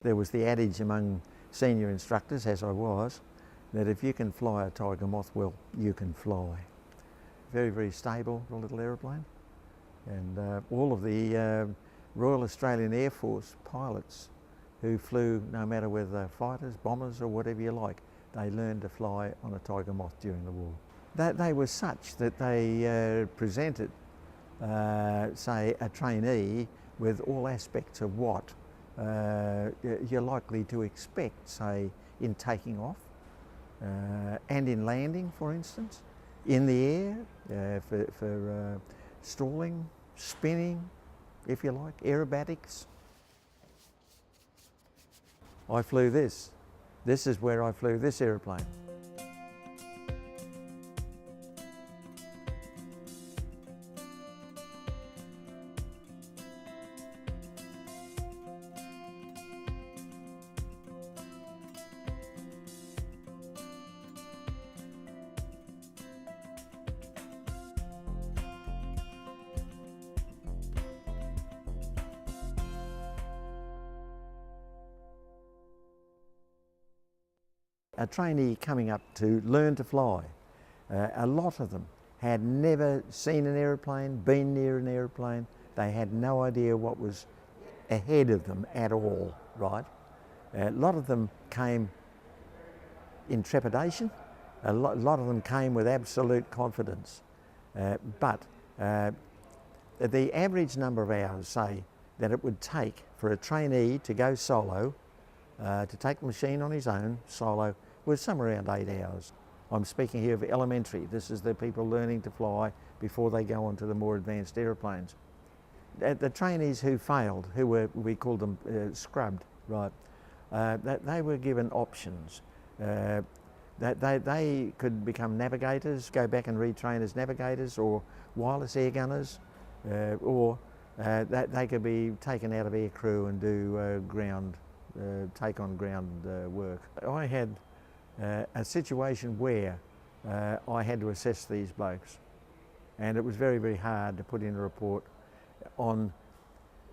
There was the adage among senior instructors, as I was, that if you can fly a Tiger Moth, well, you can fly. Very, very stable little aeroplane. And all of the Royal Australian Air Force pilots who flew, no matter whether they're fighters, bombers or whatever you like, they learned to fly on a Tiger Moth during the war. They were such that they presented, say, a trainee with all aspects of what you're likely to expect, say, in taking off and in landing, for instance, in the air, for stalling, spinning, if you like, aerobatics. I flew this. This is where I flew this aeroplane. A trainee coming up to learn to fly, a lot of them had never seen an aeroplane, been near an aeroplane. They had no idea what was ahead of them at all, right? A lot of them came in trepidation. A lot of them came with absolute confidence. But the average number of hours, say, that it would take for a trainee to go solo, to take the machine on his own, solo, was somewhere around 8 hours. I'm speaking here of elementary. This is the people learning to fly before they go on to the more advanced aeroplanes. The trainees who failed, who were, we called them scrubbed, right, they were given options. They could become navigators, go back and retrain as navigators or wireless air gunners, or they could be taken out of air crew and do take on ground work. I had a situation where I had to assess these blokes, and it was very, very hard to put in a report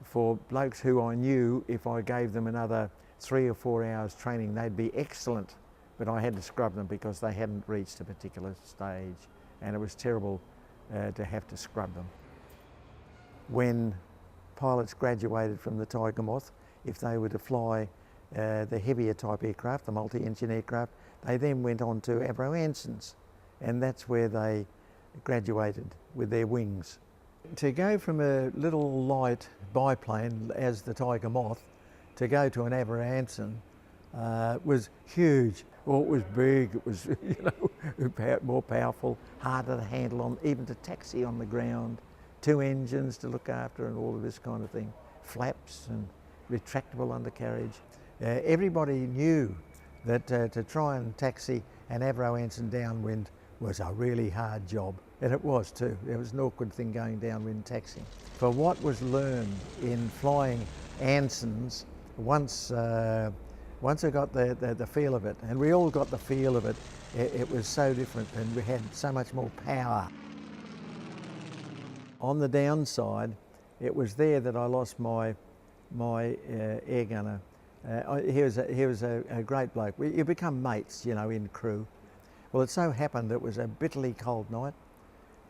for blokes who I knew if I gave them another 3 or 4 hours training they'd be excellent, but I had to scrub them because they hadn't reached a particular stage, and it was terrible to have to scrub them. When pilots graduated from the Tiger Moth, if they were to fly the heavier type aircraft, the multi-engine aircraft, they then went on to Avro Ansons, and that's where they graduated with their wings. To go from a little light biplane as the Tiger Moth to go to an Avro Anson was huge. Well, it was big, it was more powerful, harder to handle, on, even to taxi on the ground, 2 engines to look after and all of this kind of thing, flaps and retractable undercarriage. Everybody knew that to try and taxi an Avro Anson downwind was a really hard job, and it was too. It was an awkward thing going downwind taxiing. For what was learned in flying Ansons, once I got the feel of it, and we all got the feel of it, it was so different, and we had so much more power. On the downside, it was there that I lost my air gunner. He was a great bloke. You become mates, you know, in crew. Well, it so happened it was a bitterly cold night,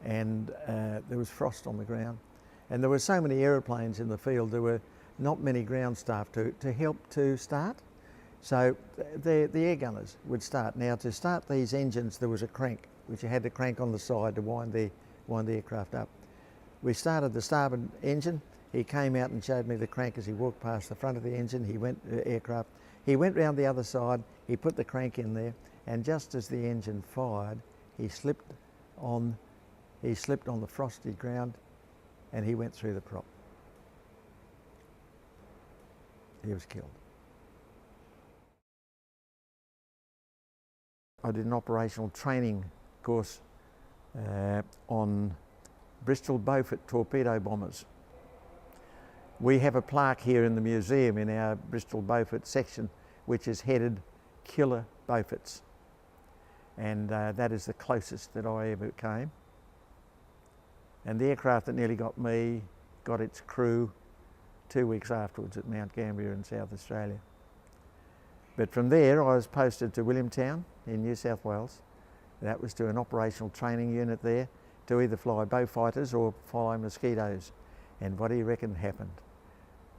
and there was frost on the ground, and there were so many aeroplanes in the field, there were not many ground staff to help to start. So the air gunners would start. Now, to start these engines, there was a crank, which you had to crank on the side to wind the aircraft up. We started the starboard engine. He came out and showed me the crank as he walked past the front of the engine. He went aircraft. He went round the other side. He put the crank in there, and just as the engine fired, he slipped on the frosty ground, and he went through the prop. He was killed. I did an operational training course on Bristol Beaufort torpedo bombers. We have a plaque here in the museum in our Bristol Beaufort section which is headed Killer Beauforts, and that is the closest that I ever came. And the aircraft that nearly got me got its crew 2 weeks afterwards at Mount Gambier in South Australia. But from there I was posted to Williamtown in New South Wales. That was to an operational training unit there to either fly Beaufighters or fly Mosquitoes. And what do you reckon happened?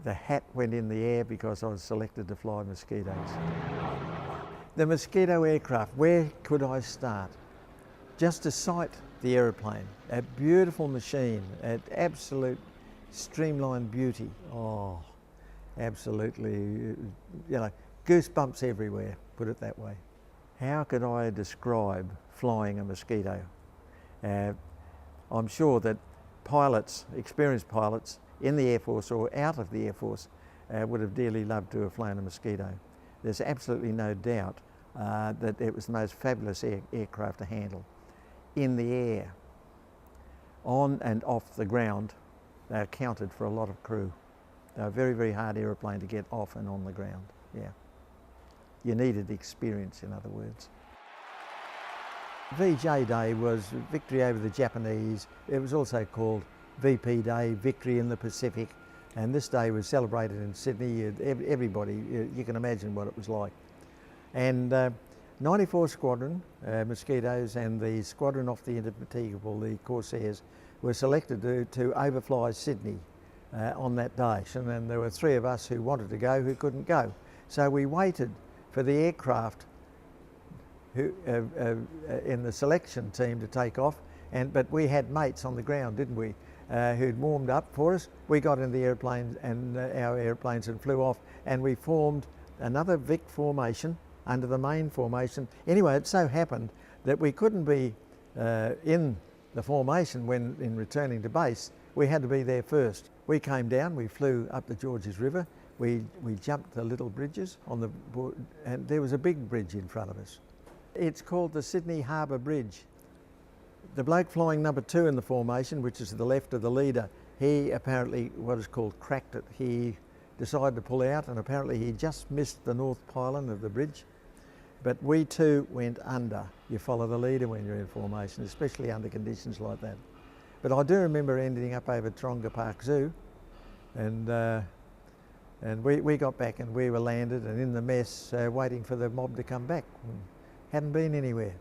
The hat went in the air because I was selected to fly Mosquitoes. The Mosquito aircraft, where could I start? Just to sight the aeroplane, a beautiful machine, at absolute streamlined beauty. Oh, absolutely, you know, goosebumps everywhere, put it that way. How could I describe flying a Mosquito? I'm sure that pilots, experienced pilots in the Air Force or out of the Air Force would have dearly loved to have flown a Mosquito. There's absolutely no doubt that it was the most fabulous aircraft to handle. In the air, on and off the ground, they accounted for a lot of crew. They were a very, very hard aeroplane to get off and on the ground, yeah. You needed experience, in other words. VJ Day was victory over the Japanese. It was also called VP Day, Victory in the Pacific. And this day was celebrated in Sydney. Everybody, you can imagine what it was like. And 94 Squadron, Mosquitoes, and the squadron off the Indefatigable, the Corsairs, were selected to overfly Sydney on that day. And then there were 3 of us who wanted to go who couldn't go. So we waited for the aircraft who, in the selection team to take off, but we had mates on the ground, didn't we, who'd warmed up for us. We got in the airplanes and our airplanes and flew off, and we formed another Vic formation under the main formation. Anyway, it so happened that we couldn't be in the formation when in returning to base. We had to be there first. We came down, we flew up the Georges River, we jumped the little bridges on the board, and there was a big bridge in front of us. It's called the Sydney Harbour Bridge. The bloke flying number 2 in the formation, which is to the left of the leader, he apparently, what is called, cracked it. He decided to pull out, and apparently he just missed the north pylon of the bridge. But we too went under. You follow the leader when you're in formation, especially under conditions like that. But I do remember ending up over Taronga Park Zoo, and we got back and we were landed and in the mess waiting for the mob to come back. Hadn't been anywhere.